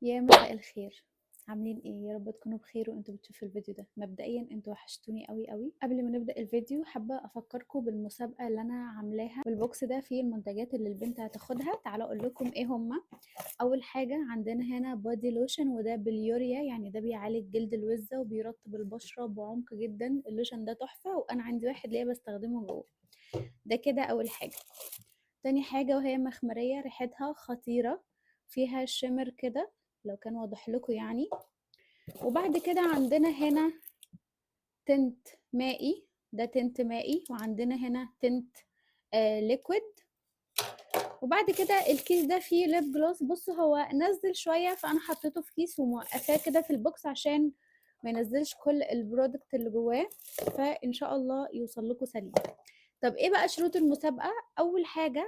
يا مساء الخير. عاملين ايه؟ يا رب تكونوا بخير وانتوا بتشوفوا الفيديو ده. مبدئيا انتوا وحشتوني قوي قوي. قبل ما نبدا الفيديو حابه افكركم بالمسابقه اللي انا عاملاها، والبوكس ده فيه المنتجات اللي البنت هتاخدها. تعالوا اقول لكم ايه هما. اول حاجه عندنا هنا بودي لوشن، وده باليوريا، يعني ده بيعالج جلد الوزه وبيرطب البشره بعمق جدا. اللوشن ده تحفه، وانا عندي واحد ليا بستخدمه جوه. ده كده اول حاجه. تاني حاجة وهي مخمرية، ريحتها خطيرة، فيها شimmer كده لو كان واضح لكم يعني. وبعد كده عندنا هنا تنت مائي، ده تنت مائي. وعندنا هنا تنت ليكويد. وبعد كده الكيس ده فيه ليب جلوس. بص هو نزل شوية فأنا حطيته في كيس وموقفاه كده في البوكس عشان ما ينزلش كل البرودكت اللي جواه، فإن شاء الله يوصل لكم سليم. طب ايه بقى شروط المسابقة؟ أول حاجة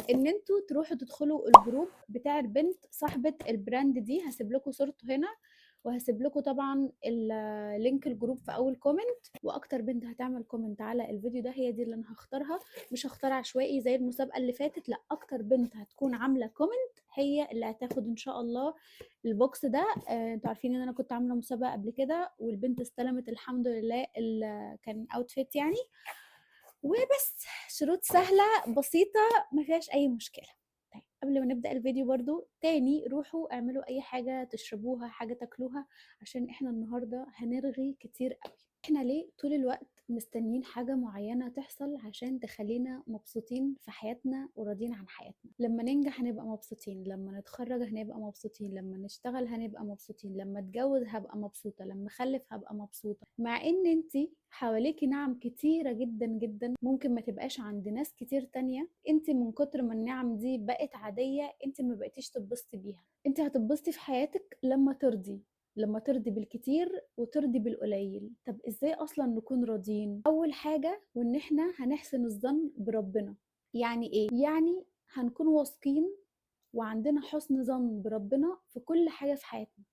ان انتوا تروحوا تدخلوا الجروب بتاع البنت صاحبة البراند دي، هسيب لكم صورته هنا، وهسيب لكم طبعا لينك الجروب في اول كومنت. واكتر بنت هتعمل كومنت على الفيديو ده هي دي اللي انا هختارها. مش هختار عشوائي زي المسابقة اللي فاتت، لا، اكتر بنت هتكون عاملة كومنت هي اللي هتاخد ان شاء الله البوكس ده. انتوا عارفين ان انا كنت عاملة مسابقة قبل كده والبنت استلمت الحمد لله كان اوتفيت يعني. وبس، شروط سهلة بسيطة، ما فيهاش اي مشكلة. طيب قبل ما نبدأ الفيديو برضو تاني، روحوا اعملوا اي حاجة تشربوها، حاجة تاكلوها، عشان احنا النهاردة هنرغي كتير قوي. احنا ليه طول الوقت مستنيين حاجة معينة تحصل عشان تخلينا مبسوطين في حياتنا وراضيين عن حياتنا؟ لما ننجح هنبقى مبسوطين، لما نتخرج هنبقى مبسوطين، لما نشتغل هنبقى مبسوطين، لما اتجوز هبقى مبسوطة، لما اخلف هبقى مبسوطة. مع ان انتي حواليكي نعم كتيرة جدا جدا ممكن ما تبقاش عند ناس كتير تانية. انتي من كتر ما النعم دي بقت عادية انتي ما بقيتيش تتبسطي بيها. انتي هتتبسطي في حياتك لما ترضي، لما ترضي بالكتير وترضي بالقليل. طب ازاي اصلا نكون راضيين؟ اول حاجة وان احنا هنحسن الظن بربنا. يعني ايه؟ يعني هنكون واثقين وعندنا حسن ظن بربنا في كل حاجة في حياتنا.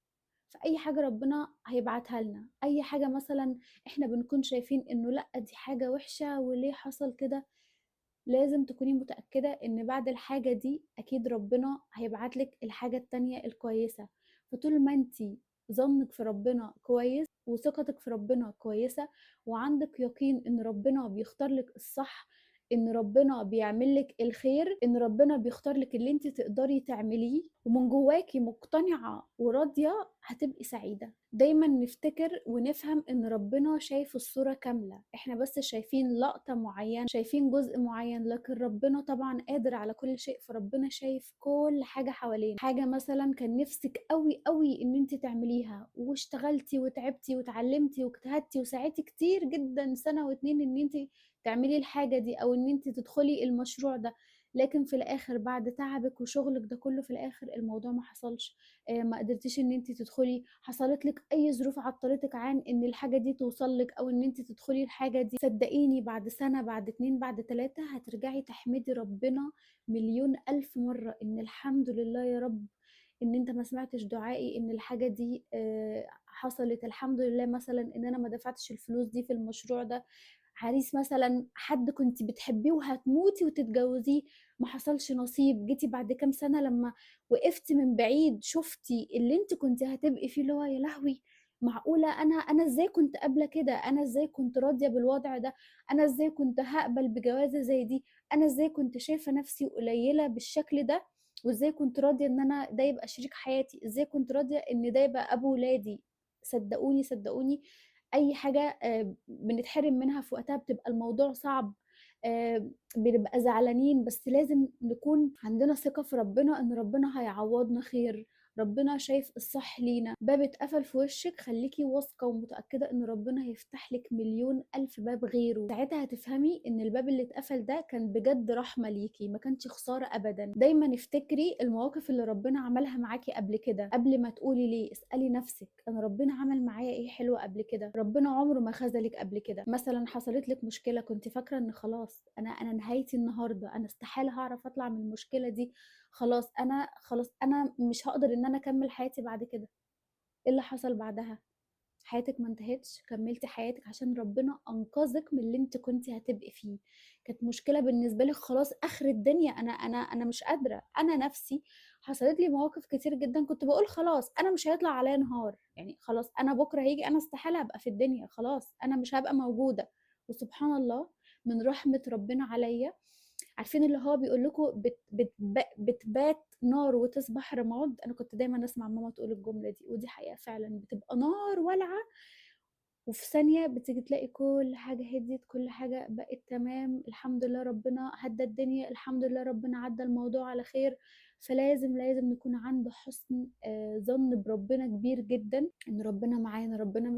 في اي حاجة ربنا هيبعتها لنا، اي حاجة مثلا احنا بنكون شايفين انه لا دي حاجة وحشة وليه حصل كده، لازم تكوني متأكدة ان بعد الحاجة دي اكيد ربنا هيبعتلك الحاجة التانية الكويسة. فطول ما انتي ظنك في ربنا كويس وثقتك في ربنا كويسة وعندك يقين ان ربنا بيختار لك الصح، ان ربنا بيعمل لك الخير، ان ربنا بيختار لك اللي انت تقدري تعمليه، ومن جواكي مقتنعة وراضية، هتبقي سعيدة. دايما نفتكر ونفهم ان ربنا شايف الصورة كاملة، احنا بس شايفين لقطة معينة، شايفين جزء معين، لكن ربنا طبعا قادر على كل شيء. فربنا شايف كل حاجة حوالينا. حاجة مثلا كان نفسك قوي قوي ان انت تعمليها واشتغلتي وتعبتي وتعلمتي واجتهدتي وسعيتي كتير جدا سنة واتنين ان انت تعملي الحاجة دي او ان انت تدخلي المشروع ده، لكن في الاخر بعد تعبك وشغلك ده كله في الاخر الموضوع ما حصلش. ما قدرتيش ان انت تدخلي، حصلت لك اي ظروف عطلتك عن ان الحاجة دي توصل لك او ان انت تدخلي الحاجة دي. صدقيني بعد سنة، بعد اتنين، بعد تلاتة، هترجعي تحمدي ربنا مليون الف مرة ان الحمد لله يا رب ان انت ما سمعتش دعائي، ان الحاجة دي حصلت. الحمد لله مثلا ان انا ما دفعتش الفلوس دي في المشروع ده. عريس مثلا حد كنت بتحبيه وهتموتي وتتجوزيه، ما حصلش نصيب، جيتي بعد كام سنة لما وقفتي من بعيد شفتي اللي انت كنت هتبقي فيه، اللي هو يا لهوي، معقولة انا ازاي كنت قابلة كده، انا ازاي كنت راضية بالوضع ده، انا ازاي كنت هقبل بجوازة زي دي، انا ازاي كنت شايفة نفسي قليلة بالشكل ده، وازاي كنت راضية ان انا ده يبقى شريك حياتي، ازاي كنت راضية ان ده يبقى ابو ولادي. صدقوني صدقوني، اي حاجة بنتحرم منها في وقتها بتبقى الموضوع صعب، بنبقى زعلانين، بس لازم نكون عندنا ثقة في ربنا ان ربنا هيعوضنا خير. ربنا شايف الصح لينا. باب اتقفل في وشك خليكي واثقة ومتأكدة ان ربنا هيفتح لك مليون الف باب غيره. ساعتها هتفهمي ان الباب اللي اتقفل ده كان بجد رحمة ليكي، ما كانش خسارة ابدا. دايما افتكري المواقف اللي ربنا عملها معاكي قبل كده. قبل ما تقولي ليه، اسألي نفسك انا ربنا عمل معايا ايه حلو قبل كده؟ ربنا عمره ما خذلك قبل كده؟ مثلا حصلت لك مشكلة كنت فاكرة ان خلاص انا نهايتي النهاردة، انا استحالة هعرف اطلع من المشكلة دي، خلاص انا مش هقدر ان انا اكمل حياتي بعد كده. ايه اللي حصل بعدها؟ حياتِك ما انتهتش، كمّلتِ حياتِك عشان ربنا أنقذِك من اللي أنتِ كنتِ هتبقي فيه. كانت مشكلة بالنسبة لِك خلاص آخر الدنيا، أنا مش قادرة. أنا نَفْسي حصلت لي مواقف كتير جدًا كنت باقول خلاص أنا مش هيطلع عليّا نهار، يعني خلاص أنا بُكرة هييجي أنا استحالة أبقى في الدنيا، خلاص أنا مش هابقى موجودة. وسبحان الله من رحمة ربنا عليّا، عارفين اللي هو بيقول لكم بتبات نار وتصبح رماد. أنا كنت دايمًا أسمع ماما تقول الجملة دي، ودي حقيقة فعلًا، بتبقى نار والعة وفي ثانية بتيجي تلاقي كل حاجة هديت، كل حاجة بقت تمام، الحمد لله ربنا هدّى الدنيا، الحمد لله ربنا عدّى الموضوع على خير. فلازم نكون عند حُسن ظن بربنا كبير جدًا، إن ربنا معانا، ربنا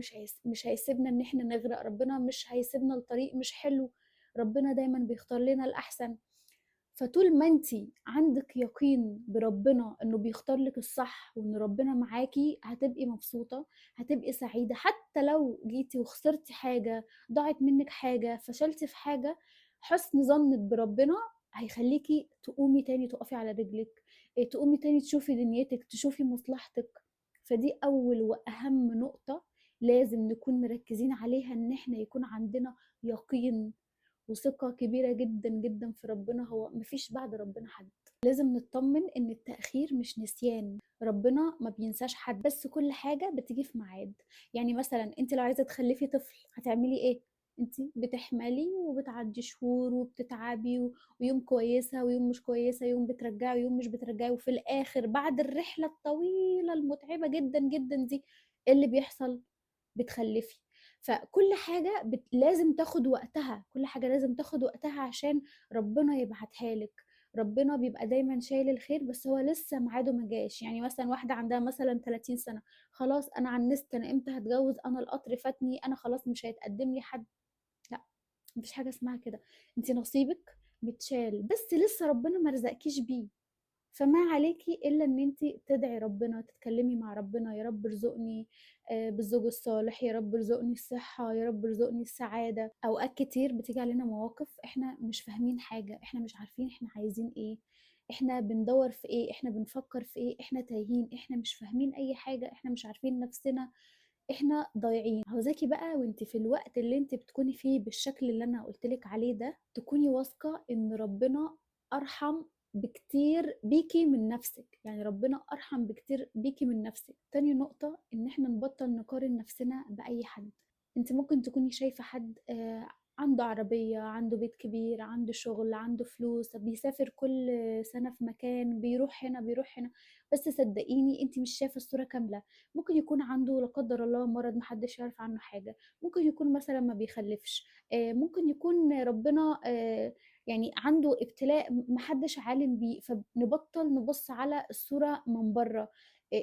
مش هيسيبنا إن إحنا نغرق، ربنا مش هيسيبنا لطريق مش حلو، ربنا دايمًا بيختار لنا الأحسن. فطول ما أنتِ عندِك يقين بربنا إنه بيختار لِك الصح وإن ربنا معاكِ، هتبقي مبسوطة، هتبقي سعيدة، حتى لو جيتِ وخسرتِ حاجة، ضاعت منِّك حاجة، فشلتِ في حاجة، حُسن ظنِّك بربنا هيخلّيكِ تقومي تاني تُقفي على رجلِك، تقومي تاني تشوفي دنيتِك، تشوفي مصلحتِك. فدي أول وأهم نقطة لازم نكون مركّزين عليها، إن إحنا يكون عندنا يقين وثقة كبيرة جدًا، جدًا في ربنا، هو ما فيش بعد ربنا حد. لازم نتطمن إن التأخير مش نسيان، ربنا ما بينساش حد، بس كل حاجة بتيجي في ميعاد. يعني مثلًا أنتِ لو عايزة تخلّفي طفل هتعملي إيه؟ أنتِ بتحملي وبتعدّي شهور وبتتعبي ويوم كويسة ويوم مش كويسة، يوم بترجّعي ويوم مش بترجّعي، وفي الآخر بعد الرحلة الطويلة المتعبة جدًا، جدًا دي، إيه اللي بيحصل؟ بتخلّفي. فكل حاجة لازم تاخد وقتها، كل حاجة لازم تاخد وقتها عشان ربنا يبعتها لِك. ربنا بيبقى دايمًا شايل الخير بس هو لسه ميعاده ما جاش. يعني مثلًا واحدة عندها مثلًا 30 سَنة، خلاص أنا عنِّست، أنا إمتى هاتجوّز، أنا القطر فاتني، أنا خلاص مش هيتقدّم لي حد. لأ، ما فيش حاجة اسمها كده، أنتِ نصيبِك متشال، بس لسه ربنا ما رزقكيش بيه. فما عليكِ إلا إن أنتِ تدعي ربنا، تتكلمي مع ربنا، يا رب ارزقني بالزوج الصالح، يا رب ارزقني الصحة، يا رب ارزقني السعادة. أوقات كتير بتيجي علينا مواقف إحنا مش فاهمين حاجة، إحنا مش عارفين إحنا عايزين إيه، إحنا بندوّر في إيه، إحنا بنفكّر في إيه، إحنا تايهين، إحنا مش فاهمين أي حاجة، إحنا مش عارفين نَفْسنا، إحنا ضايعين. عاوزاكِ بقى وأنتِ في الوقت اللي أنتِ بتكوني فيه بالشكل اللي أنا قُلت لِك عليه ده، تكوني واثقة إن ربنا أرحم بكتير بيكِ من نَفْسِك، يعني ربنا أرحم بكتير بيكِ من نَفْسِك. تاني نقطة إن إحنا نبطّل نقارن نَفْسنا بأي حد. أنتِ ممكن تكوني شايفة حد عنده عربية، عنده بيت كبير، عنده شغل، عنده فلوس، بيسافر كل سنة في مكان، بيروح هنا، بيروح هنا، بس صدقيني أنتِ مش شايفة الصورة كاملة. ممكن يكون عنده لا قدّر الله مرض ما حدش يعرف عنه حاجة، ممكن يكون مثلًا ما بيخلّفش، ممكن يكون ربنا يعني عنده ابتلاء ما حدش عالم بيه، فنبطّل نبُص على الصورة من برّه،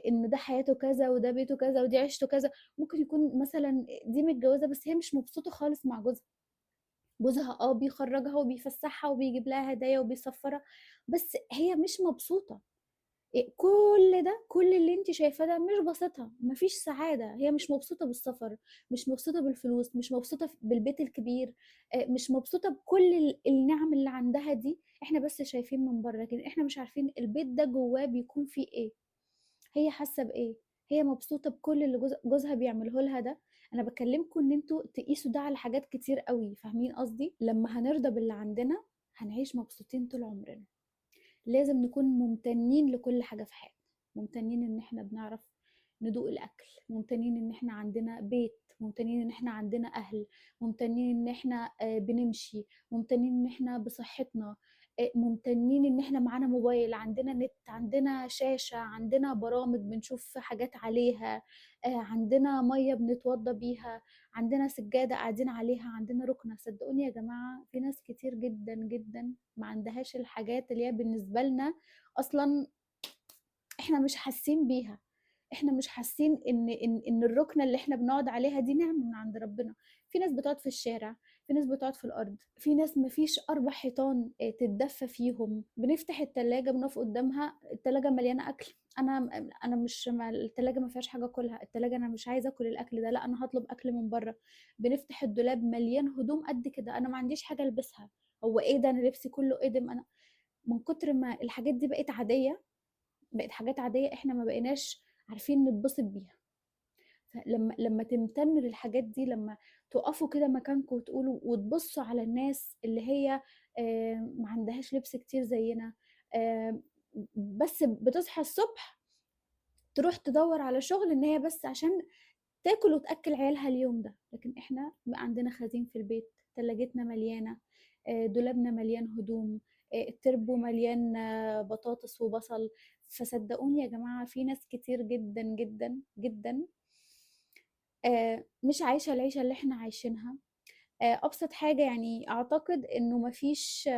إن ده حياته كذا وده بيته كذا ودي عيشته كذا. ممكن يكون مثلًا دي متجوّزة بس هي مش مبسوطة خالص مع جوزها، جوزها بيخرّجها وبيفسّحها وبيجيب لها هدايا وبيسفّرها، بس هي مش مبسوطة. كل ده، كل اللي أنتِ شايفاه ده مش باسطها، ما فيش سعادة، هي مش مبسوطة بالسفر، مش مبسوطة بالفلوس، مش مبسوطة بالبيت الكبير، مش مبسوطة بكل النِعَم اللي عندها دي. إحنا بس شايفين من برّه، لكن إحنا مش عارفين البيت ده جوّاه بيكون فيه إيه، هي حاسة بإيه، هي مبسوطة بكل اللي جوزها بيعمله لها ده. أنا باكلمكم إن أنتم تقيسوا ده على حاجات كتير أوي، فاهمين قصدي؟ لمّا هنرضى باللي عندنا، هنعيش مبسوطين طول عمرنا. لازم نكون ممتنين لكل حاجة في حياتنا، ممتنين إن إحنا بنعرف ندوق الأكل، ممتنين إن إحنا عندنا بيت، ممتنين إن إحنا عندنا أهل، ممتنين إن إحنا بنمشي، ممتنين إن إحنا بصحتنا، ممتنين إن إحنا معانا موبايل، عندنا نت، عندنا شاشة، عندنا برامج بنشوف حاجات عليها، عندنا مَيّة بنتوضّى بيها، عندنا سجادة قاعدين عليها، عندنا رُكنة. صدقوني يا جماعة في ناس كتير جدًا، جدًا ما عندهاش الحاجات اللي هي بالنسبة لنا أصلًا إحنا مش حاسين بيها، إحنا مش حاسين إن الرُكنة اللي إحنا بنقعد عليها دي نعمة من عند ربنا. في ناس بتقعد في الشارع، في ناس بتقعد في الأرض، في ناس ما فيش 4 حيطان تتدفى فيهم، بنفتح التلاجة بنقف قدامها التلاجة مليانة أكل. أنا مش التلاجة ما فيهاش حاجة آكلها، التلاجة أنا مش عايزة آكل الأكل ده، لأ أنا هاطلب أكل من برّه. بنفتح الدولاب مليان هدوم قد كده، أنا ما عنديش حاجة ألبسها، هو إيه ده أنا لبسي كله إدم. أنا من كتر ما الحاجات دي بقت عادية، بقت حاجات عادية إحنا ما بقيناش عارفين نتبسط بيها. فلما تمتنوا للحاجات دي، لما تقفوا كده مكانكم وتقولوا وتبصوا على الناس اللي هي ما عندهاش لبس كتير زينا، آه، بس بتصحى الصبح تروح تدور على شغل ان هي بس عشان تاكل وتاكل عيالها اليوم ده، لكن احنا بقى عندنا خزين في البيت، تلاجتنا مليانه، دولابنا مليان هدوم، التربو مليان بطاطس وبصل. فصدقوني يا جماعه في ناس كتير جدا جدا جدا مش عايشه العيشه اللي احنا عايشينها. ابسط حاجه يعني اعتقد انه مفيش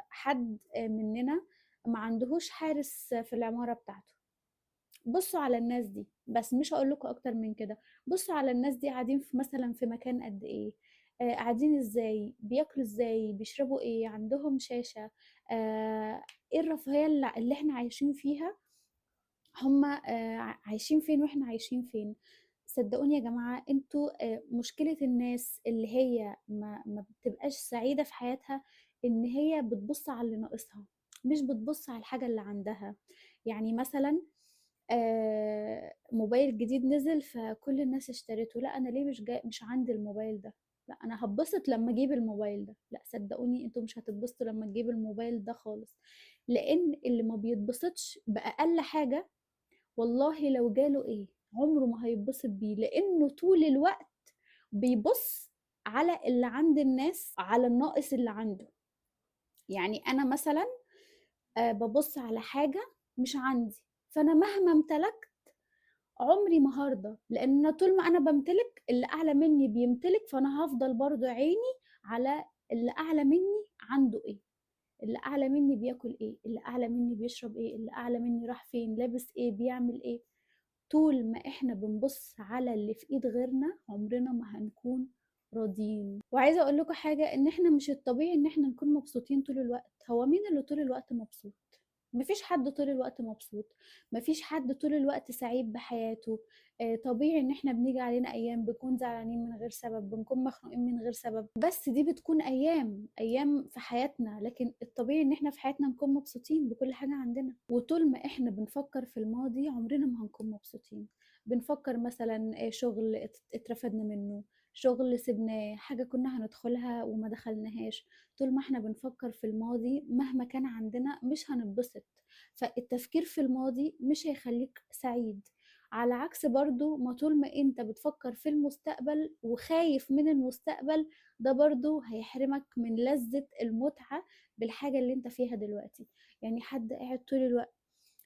حد مننا ما عندهوش حارس في العماره بتاعته. بصوا على الناس دي، بس مش هقول لكم اكتر من كده. بصوا على الناس دي قاعدين في مثلا في مكان قد ايه، قاعدين ازاي، بياكلوا ازاي، بيشربوا ايه، عندهم شاشة، ايه الرفاهية اللي احنا عايشين فيها، هم عايشين فين واحنا عايشين فين. صدقوني يا جماعة انتوا مشكلة الناس اللي هي ما بتبقاش سعيدة في حياتها ان هي بتبص على اللي ناقصها، مش بتبص على الحاجة اللي عندها. يعني مثلا موبايل جديد نزل فكل الناس اشترته، لا انا ليه مش عندي الموبايل ده، لا انا هتبسط لما اجيب الموبايل ده. لا صدقوني انتوا مش هتتبسطوا لما تجيب الموبايل ده خالص، لان اللي ما بيتبسطش باقل حاجة والله لو جاله ايه عمره ما هيتبسط بيه، لانه طول الوقت بيبص على اللي عند الناس، على الناقص اللي عنده. يعني انا مثلا ببص على حاجة مش عندي، فانا مهما امتلكت عمري ما هرضى، لان طول ما انا بمتلك اللي اعلى مني بيمتلك، فانا هفضل برضو عيني على اللي اعلى مني عنده ايه، اللي اعلى مني بياكل ايه، اللي اعلى مني بيشرب ايه، اللي اعلى مني راح فين، لابس ايه، بيعمل ايه. طول ما احنا بنبص على اللي في ايد غيرنا عمرنا ما هنكون راضيين. وعايزه اقول لكم حاجه، ان احنا مش الطبيعي ان احنا نكون مبسوطين طول الوقت. هو مين اللي طول الوقت مبسوط؟ مفيش حد طول الوقت مبسوط، مفيش حد طول الوقت سعيد بحياته. طبيعي ان احنا بنيجي علينا ايام بنكون زعلانين من غير سبب، بنكون مخنوقين من غير سبب، بس دي بتكون ايام في حياتنا، لكن الطبيعي ان احنا في حياتنا نكون مبسوطين بكل حاجة عندنا. وطول ما احنا بنفكر في الماضي عمرنا ما هنكون مبسوطين. بنفكر مثلا شغل اترفدنا منه، شغل سيبناه، حاجة كنا هندخلها وما دخلناهاش. طول ما احنا بنفكر في الماضي مهما كان عندنا مش هنتبسط. فالتفكير في الماضي مش هيخليك سعيد. على عكس برضو ما طول ما انت بتفكر في المستقبل وخايف من المستقبل، ده برضو هيحرمك من لذة المتعة بالحاجة اللي انت فيها دلوقتي. يعني حد قاعد طول الوقت،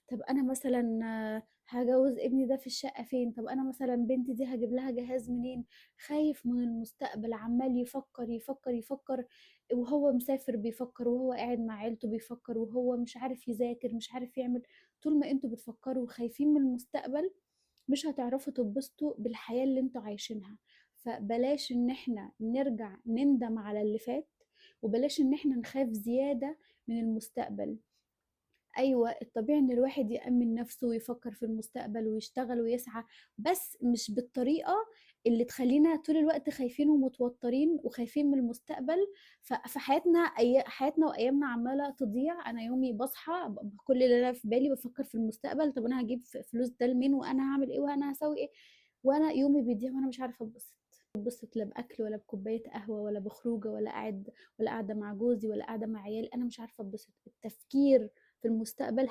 طب انا مثلا هجوز ابني ده في الشقة فين، طب انا مثلا بنتي دي هجيب لها جهاز منين، خايف من المستقبل، عمال يفكر يفكر يفكر، وهو مسافر بيفكر، وهو قاعد مع عيلته بيفكر، وهو مش عارف يذاكر مش عارف يعمل. طول ما انتوا بتفكروا وخايفين من المستقبل مش هتعرفوا تتبسطوا بالحياة اللي انتوا عايشينها. فبلاش ان احنا نرجع نندم على اللي فات، وبلاش ان احنا نخاف زيادة من المستقبل. أيوة الطبيعي إن الواحد يأمن نفسه ويفكر في المستقبل ويشتغل ويسعى، بس مش بالطريقة اللي تخلينا طول الوقت خايفين ومتوترين وخايفين من المستقبل. فحياتنا حياتنا وأيامنا عمالة تضيع. أنا يومي بصحى كل اللي أنا في بالي بفكر في المستقبل، طب أنا هجيب فلوس ده لمين، وأنا هعمل إيه، وأنا هسوي إيه، وأنا يومي بيضيع وأنا مش عارفة أتبسط لا بأكل ولا بكوباية قهوة ولا بخروجة ولا قاعدة مع جوزي ولا قاعدة مع عيالي. أنا مش عارفة أتبسط. التفكير في المستقبل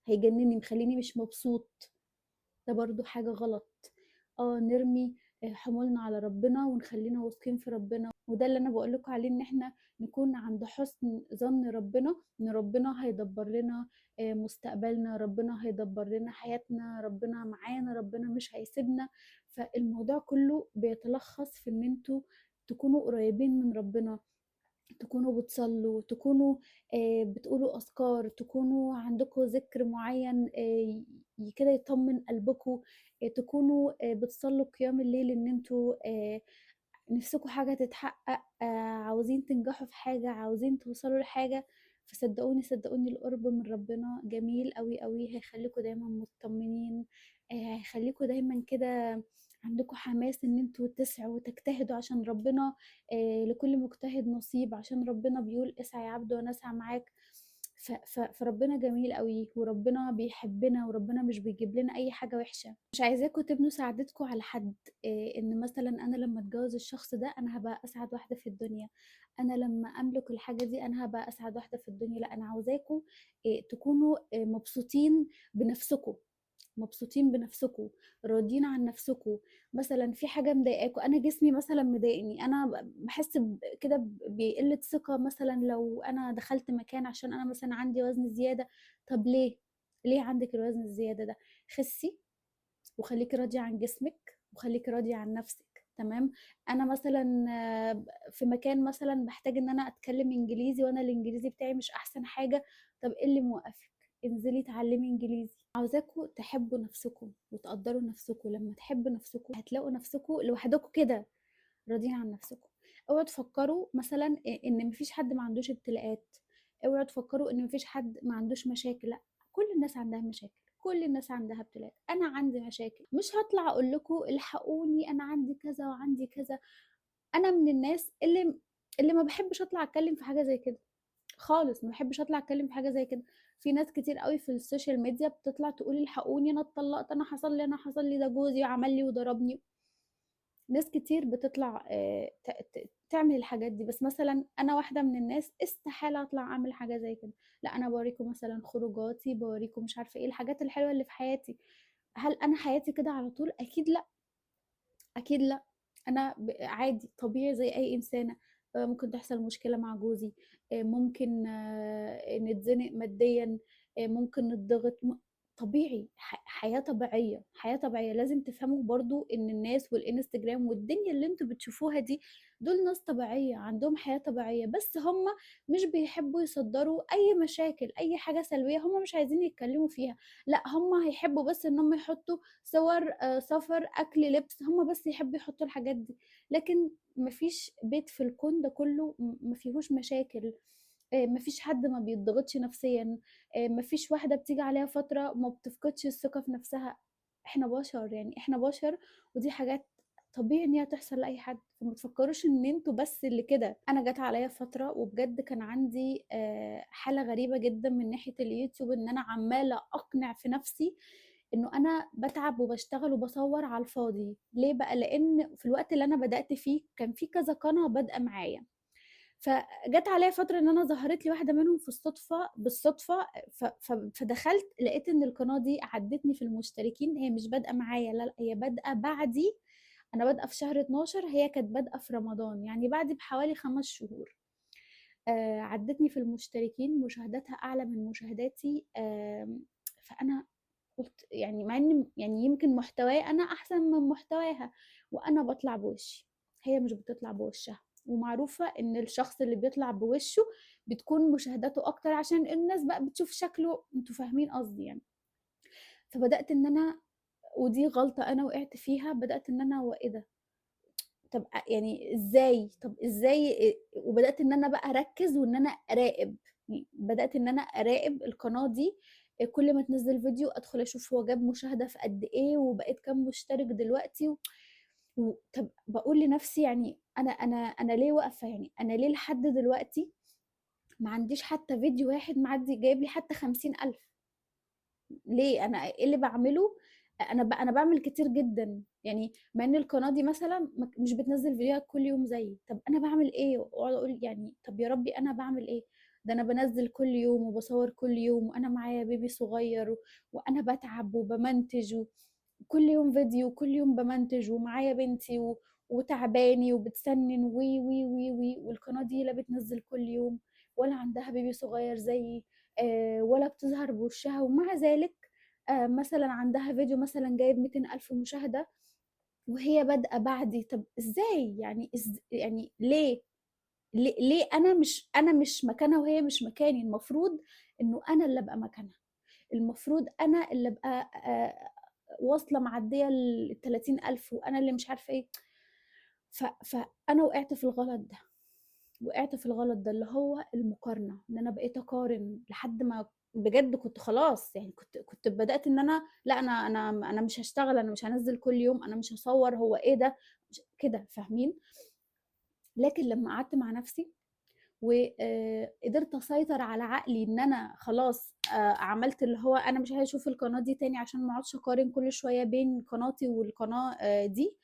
هيجنني مخليني مش مبسوط. ده برضو حاجة غلط. نرمي حمولنا على ربنا ونخلينا واثقين في ربنا، وده اللي انا بقول لكم عليه، ان احنا نكون عند حسن ظن ربنا، ان ربنا هيدبر لنا مستقبلنا، ربنا هيدبر لنا حياتنا، ربنا معانا، ربنا مش هيسيبنا. فالموضوع كله بيتلخص في ان انتوا تكونوا قريبين من ربنا، تكونوا بتصلوا، تكونوا بتقولوا أذكار، تكونوا عندكم ذكر معين كده يطمن قلبكم، تكونوا بتصلوا قيام الليل، ان انتوا نفسكم حاجة تتحقق، عاوزين تنجحوا في حاجة، عاوزين توصلوا لحاجة. فصدقوني صدقوني القرب من ربنا جميل قوي قوي، هيخليكم دايما مطمنين، هيخليكم دايما كده عندكم حماس ان انتوا تسعوا وتجتهدوا عشان ربنا. لكل مجتهد نصيب، عشان ربنا بيقول اسعى يا عبد وانا اسعى معاك. فربنا جميل قوي، وربنا بيحبنا، وربنا مش بيجيب لنا اي حاجه وحشه. مش عايزاكم تبنوا سعادتكم على حد. ان مثلا انا لما اتجوز الشخص ده انا هبقى اسعد واحده في الدنيا، انا لما املك الحاجه دي انا هبقى اسعد واحده في الدنيا. لا، انا عاوزاكم تكونوا مبسوطين بنفسكم، مبسوطين بنفسكم، راضيين عن نفسكم. مثلا في حاجه مضايقاكم، انا جسمي مثلا مضايقني، انا بحس كده بقله ثقه مثلا لو انا دخلت مكان عشان انا مثلا عندي وزن زياده. طب ليه؟ ليه عندك الوزن الزياده ده؟ خسي وخليكي راضيه عن جسمك، وخليكي راضيه عن نفسك. تمام. انا مثلا في مكان مثلا بحتاج ان انا اتكلم انجليزي، وانا الانجليزي بتاعي مش احسن حاجه. طب ايه اللي موقفك؟ انزلي اتعلمي انجليزي. عاوزاكوا تحبوا نفسكم وتقدروا نفسكم. لما تحبوا نفسكم هتلاقوا نفسكم لوحدكم كده راضيين عن نفسكم. اوعوا تفكروا مثلا ان مفيش حد ما عندوش ابتلاءات، اوعوا تفكروا ان مفيش حد ما عندوش مشاكل. لا، كل الناس عندها مشاكل، كل الناس عندها ابتلاءات. انا عندي مشاكل، مش هطلع اقول لكم الحقوني انا عندي كذا وعندي كذا. انا من الناس اللي ما بحبش اطلع اتكلم في حاجه زي كده خالص. ما بحبش اطلع اتكلم في حاجه زي كده. في ناس كتير قوي في السوشيال ميديا بتطلع تقول الحقوني انا اتطلقت، انا حصل لي ده، جوزي عمل لي وضربني. ناس كتير بتطلع تعمل الحاجات دي. بس مثلا انا واحده من الناس استحاله اطلع اعمل حاجه زي كده. لا، انا بوريكم مثلا خروجاتي، بوريكم مش عارفه ايه الحاجات الحلوه اللي في حياتي. هل انا حياتي كده على طول؟ اكيد لا، اكيد لا. انا عادي طبيعي زي اي انسانه. ممكن تحصل مشكله مع جوزي، ممكن نتزنق ماديا، ممكن نتضغط. طبيعي، حياه طبيعيه، حياه طبيعيه. لازم تفهموا برضو ان الناس والانستجرام والدنيا اللي انتوا بتشوفوها دي دول ناس طبيعيه عندهم حياه طبيعيه، بس هم مش بيحبوا يصدروا اي مشاكل، اي حاجه سلبيه هم مش عايزين يتكلموا فيها. لا، هم هيحبوا بس ان هم يحطوا صور سفر، اكل، لبس. هم بس يحبوا يحطوا الحاجات دي. لكن مفيش بيت في الكون ده كله ما فيهوش مشاكل. مفيش حد ما بيتضغطش نفسيا. مفيش واحدة بتيجي عليها فترة ما بتفقدش الثقة في نفسها. احنا بشر، يعني احنا بشر، ودي حاجات طبيعي ان هي تحصل لاي حد. فما تفكروش ان انتوا بس اللي كده. انا جت عليا فتره وبجد كان عندي حاله غريبه جدا من ناحيه اليوتيوب، ان انا عماله اقنع في نفسي انه انا بتعب وبشتغل وبصور على الفاضي. ليه بقى؟ لان في الوقت اللي انا بدات فيه كان في كذا قناه بادئه معايا. فجت عليا فتره ان انا ظهرت لي واحده منهم في الصدفه، بالصدفه. فدخلت لقيت ان القناه دي عدتني في المشتركين. هي مش بادئه معايا، لا لا، هي بادئه بعدي. انا بادئه في شهر 12، هي كانت بادئه في رمضان، يعني بعدي بحوالي 5 شهور. عدتني في المشتركين، مشاهداتها اعلى من مشاهداتي. فانا قلت يعني، مع ان يعني يمكن محتواي انا احسن من محتواها، وانا بطلع بوشي، هي مش بتطلع بوشها. ومعروفة ان الشخص اللي بيطلع بوشه بتكون مشاهداته اكتر عشان الناس بقى بتشوف شكله. انتوا فاهمين قصدي يعني. فبدأت ان انا، ودي غلطة انا وقعت فيها، بدأت ان انا هو ايه ده؟ طب يعني ازاي؟ طب ازاي؟ وبدات ان انا بقى اركز وان انا اراقب. يعني بدات ان انا اراقب القناه دي. كل ما تنزل فيديو ادخل اشوف هو جاب مشاهده في قد ايه، وبقيت كام مشترك دلوقتي طب بقول لنفسي يعني انا ليه واقفه؟ يعني انا ليه لحد دلوقتي ما عنديش حتى فيديو واحد معدي جايب لي حتى 50,000؟ ليه؟ انا ايه اللي بعمله؟ انا بعمل كتير جدا يعني. مع ان القناه دي مثلا مش بتنزل فيديوهات كل يوم زيي. طب انا بعمل ايه؟ واقعد اقول يعني طب يا ربي انا بعمل ايه؟ ده انا بنزل كل يوم وبصور كل يوم، وانا معايا بيبي صغير وانا بتعب وبمنتج كل يوم فيديو، كل يوم بمنتج ومعايا بنتي وتعباني وبتسنن وي وي وي وي، والقناه دي لا بتنزل كل يوم ولا عندها بيبي صغير زيي، ولا بتظهر بوشها. ومع ذلك مثلا عندها فيديو مثلا جايب 200,000 مشاهدة وهي بادئة بعدي. طب ازاي يعني؟ يعني ليه؟ ليه انا مش مكانها وهي مش مكاني؟ المفروض انه انا اللي ابقى مكانها. المفروض انا اللي ابقى واصلة معدية ال 30,000، وانا اللي مش عارفة ايه. فانا وقعت في الغلط ده. وقعت في الغلط ده اللي هو المقارنة. ان انا بقيت اقارن لحد ما بجد كنت خلاص. يعني كنت بدأت ان انا لا، انا مش هشتغل، انا مش هنزل كل يوم، انا مش هصور، هو ايه ده؟ كده فاهمين. لكن لما قعدت مع نفسي وقدرت اسيطر على عقلي ان انا خلاص عملت اللي هو انا مش عايزه اشوف القناه دي تاني عشان ما اقعدش اقارن كل شويه بين قناتي والقناه دي.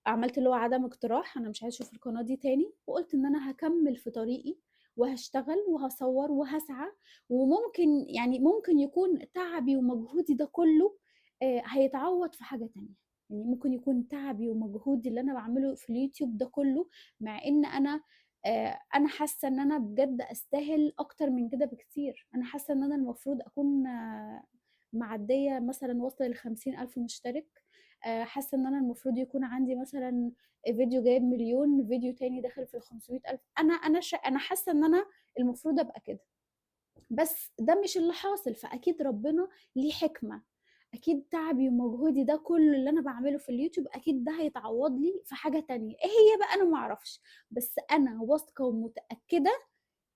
عملت اللي هو عدم اقتراح، انا مش عايزه اشوف القناه دي تاني، وقلت ان انا هكمل في طريقي وهشتغل وهصور وهسعى. وممكن يعني ممكن يكون تعبي ومجهودي ده كله هيتعوض في حاجه تانية. يعني ممكن يكون تعبي ومجهودي اللي انا بعمله في اليوتيوب ده كله، مع ان انا حاسه ان انا بجد استاهل اكتر من كده بكتير. انا حاسه ان انا المفروض اكون معديه مثلا واصله ل50,000 مشترك. حاسه ان انا المفروض يكون عندي مثلا فيديو جايب مليون، فيديو تاني داخل في ال500,000. انا حاسه ان انا المفروض ابقى كده، بس ده مش اللي حاصل. فاكيد ربنا ليه حكمه، اكيد تعبي ومجهودي ده كله اللي انا بعمله في اليوتيوب اكيد ده هيتعوض لي في حاجه تانية. ايه هي بقى انا معرفش، بس انا واثقه ومتاكده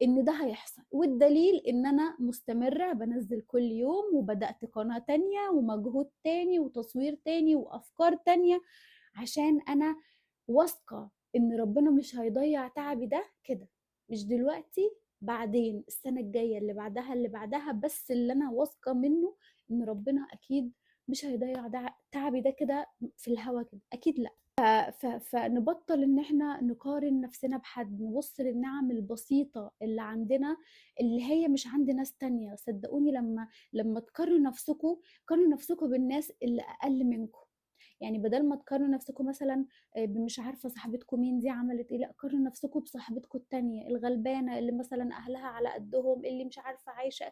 ان ده هيحصل. والدليل ان انا مستمرة بنزل كل يوم، وبدأت قناة تانية ومجهود تاني وتصوير تاني وافكار تانية، عشان انا واثقة ان ربنا مش هيضيع تعبي ده كده. مش دلوقتي، بعدين السنة الجاية اللي بعدها اللي بعدها، بس اللي انا واثقة منه ان ربنا اكيد مش هيضيع تعبي ده كده في الهوا كده، اكيد لا. فنبطل ان احنا نقارن نفسنا بحد، نبص للنعم البسيطة اللي عندنا اللي هي مش عند ناس تانية. صدقوني لما تقارنوا نفسكم، قارنوا نفسكم بالناس اللي اقل منكم. يعني بدل ما تقارنوا نفسكم مثلا بمش عارفة صاحبتكم مين دي عملت ايه، لا قارنوا نفسكم بصاحبتكم التانية الغلبانة اللي مثلا اهلها على قدهم، اللي مش عارفة عايشة.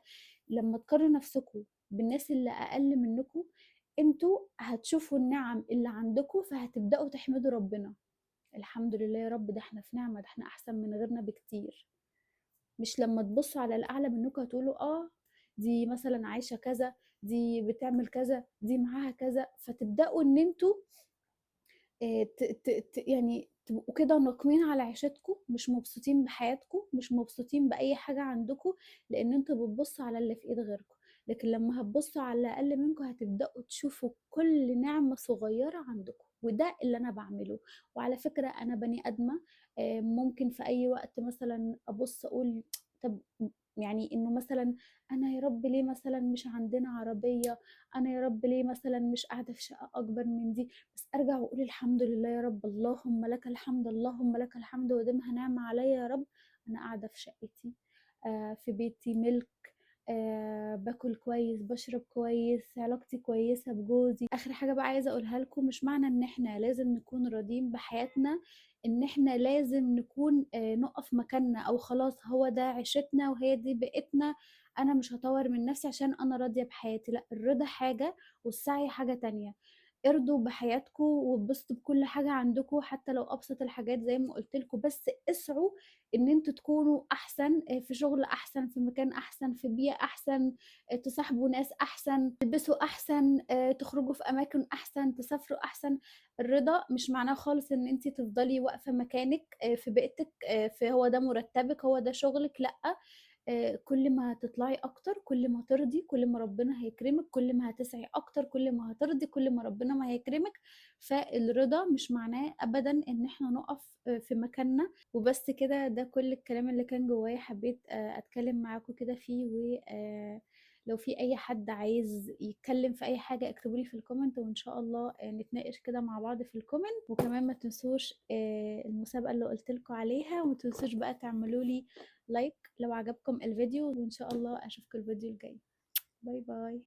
لما تقارنوا نفسكم بالناس اللي اقل منكم، انتوا هتشوفوا النعم اللي عندكم، فهتبدأوا تحمدوا ربنا. الحمد لله يا رب، ده احنا في نعمة، ده احنا احسن من غيرنا بكتير. مش لما تبصوا على الاعلى منكم هتقولوا دي مثلا عايشة كذا، دي بتعمل كذا، دي معاها كذا، فتبدأوا ان انتوا يعني تبقوا كده ناقمين على عيشتكم، مش مبسوطين بحياتكم، مش مبسوطين بأي حاجة عندكم، لأن انتوا بتبصوا على اللي في ايد غيركم. لكن لما هتبصوا على الأقل منكم هتبدأوا تشوفوا كل نعمة صغيرة عندكم، وده اللي أنا بعمله. وعلى فكرة أنا بني آدمة، ممكن في أي وقت مثلا أبص أقول طب يعني إنه مثلا أنا يا رب ليه مثلا مش عندنا عربية، أنا يا رب ليه مثلا مش قاعدة في شقة أكبر من دي. بس ارجع واقول الحمد لله يا رب، اللهم لك الحمد، اللهم لك الحمد وديمها نعمة عليا يا رب. انا قاعدة في شقتي، في بيتي ملك، باكل كويس، بشرب كويس، علاقتي كويسة بجوزي. اخر حاجة بقى عايزة اقولها لكم، مش معنى ان احنا لازم نكون راضيين بحياتنا ان احنا لازم نكون نقف مكاننا، او خلاص هو ده عيشتنا وهي دي بيئتنا، انا مش هطور من نفسي عشان انا راضية بحياتي. لا، الرضا حاجة والسعي حاجة تانية. ارضوا بحياتكم واتبسطوا بكل حاجة عندكم، حتى لو أبسط الحاجات زي ما قلت لكم، بس اسعوا إن انتوا تكونوا أحسن، في شغل أحسن، في مكان أحسن، في بيئة أحسن، تصاحبوا ناس أحسن، تلبسوا أحسن، تخرجوا في أماكن أحسن، تسافروا أحسن. الرضا مش معناه خالص إن انت تفضلي واقفة مكانك في بيئتك، في هو ده مرتبك هو ده شغلك، لأ. كل ما تطلعي اكتر كل ما ترضي، كل ما ربنا هيكرمك، كل ما هتسعي اكتر كل ما هترضي، كل ما ربنا ما هيكرمك. فالرضا مش معناه ابدا ان احنا نقف في مكاننا وبس كده. ده كل الكلام اللي كان جوايا، حبيت اتكلم معاكم كده فيه. و لو في اي حد عايز يتكلم في اي حاجة اكتبولي في الكومنت، وان شاء الله نتناقش كده مع بعض في الكومنت. وكمان ما تنسوش المسابقة اللي قلت لكم عليها، وما تنسوش بقى تعملوا لي لايك لو عجبكم الفيديو، وإن شاء الله أشوفكم الفيديو الجاي. باي باي.